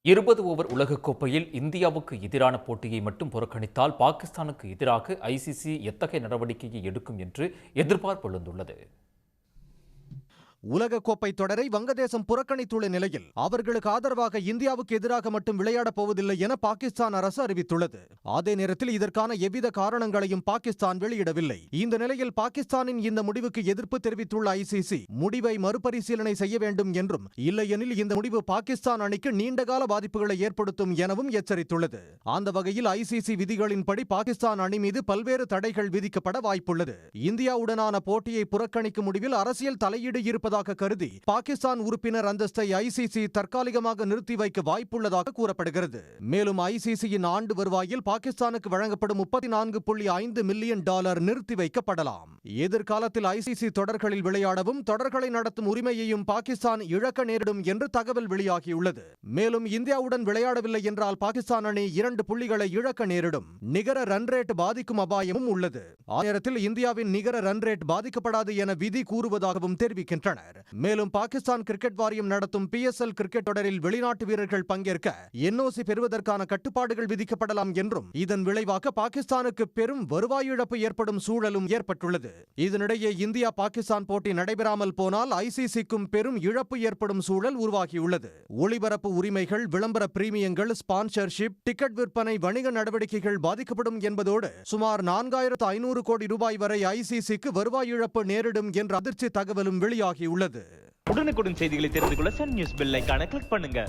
20 over உலகக்கோப்பையில் இந்தியாவுக்கு எதிரான போட்டியை மட்டும் புறக்கணித்தால் பாகிஸ்தானுக்கு எதிராக ஐசிசி எத்தகைய நடவடிக்கையை எடுக்கும் என்று எதிர்பார்ப்பு எழுந்துள்ளது. உலகக்கோப்பை தொடரை வங்கதேசம் புறக்கணித்துள்ள நிலையில் அவர்களுக்கு ஆதரவாக இந்தியாவுக்கு எதிராக மட்டும் விளையாடப் போவதில்லை என பாகிஸ்தான் அரசு அறிவித்துள்ளது. அதே நேரத்தில் இதற்கான எவ்வித காரணங்களையும் பாகிஸ்தான் வெளியிடவில்லை. இந்த நிலையில் பாகிஸ்தானின் இந்த முடிவுக்கு எதிர்ப்பு தெரிவித்துள்ள ஐசிசி முடிவை மறுபரிசீலனை செய்ய வேண்டும் என்றும், இல்லையெனில் இந்த முடிவு பாகிஸ்தான் அணிக்கு நீண்டகால பாதிப்புகளை ஏற்படுத்தும் எனவும் எச்சரித்துள்ளது. அந்த வகையில் ஐசிசி விதிகளின்படி பாகிஸ்தான் அணி மீது பல்வேறு தடைகள் விதிக்கப்பட வாய்ப்புள்ளது. இந்தியாவுடனான போட்டியை புறக்கணிக்கும் முடிவில் அரசியல் தலையீடு இருப்பதாக கருதி பாகிஸ்தான் உறுப்பினர் அந்தஸ்தை ஐசிசி தற்காலிகமாக நிறுத்தி வைக்க வாய்ப்புள்ளதாக கூறப்படுகிறது. மேலும் ஐசிசியின் ஆண்டு வருவாயில் பாகிஸ்தானுக்கு வழங்கப்படும் $34.5 மில்லியன் நிறுத்தி வைக்கப்படலாம். எதிர்காலத்தில் ஐசிசி தொடர்களில் விளையாடவும் தொடர்களை நடத்தும் உரிமையையும் பாகிஸ்தான் இழக்க நேரிடும் என்று தகவல் வெளியாகியுள்ளது. மேலும் இந்தியாவுடன் விளையாடவில்லை என்றால் பாகிஸ்தான் அணி 2 புள்ளிகளை இழக்க நேரிடும். நிகர ரன் ரேட் பாதிக்கும் அபாயமும் உள்ளது. நேரத்தில் இந்தியாவின் நிகர ரன் ரேட் பாதிக்கப்படாது என விதி கூறுவதாகவும் தெரிவிக்கின்றனர். மேலும் பாகிஸ்தான் கிரிக்கெட் வாரியம் நடத்தும் PSL கிரிக்கெட் தொடரில் வெளிநாட்டு வீரர்கள் பங்கேற்க NOC பெறுவதற்கான கட்டுப்பாடுகள் விதிக்கப்படலாம் என்றும், இதன் விளைவாக பாகிஸ்தானுக்கு பெரும் வருவாய் இழப்பு ஏற்படும் சூழலும் ஏற்பட்டுள்ளது. இதனிடையே இந்தியா பாகிஸ்தான் போட்டி நடைபெறாமல் போனால் ஐசிசிக்கும் பெரும் இழப்பு ஏற்படும் சூழல் உருவாகியுள்ளது. ஒளிபரப்பு உரிமைகள், விளம்பர பிரீமியங்கள், ஸ்பான்சர்ஷிப், டிக்கெட் விற்பனை, வணிக நடவடிக்கைகள் பாதிக்கப்படும் என்பதோடு சுமார் 4500 கோடி ரூபாய் வரை ஐசிசிக்கு வருவாய் இழப்பு நேரிடும் என்ற அதிர்ச்சி தகவலும் வெளியாகியுள்ளது. உடனுக்குடன் செய்திகளை தெரிந்து கொள்ள சன் நியூஸ் பெல் ஐகானை கிளிக் பண்ணுங்க.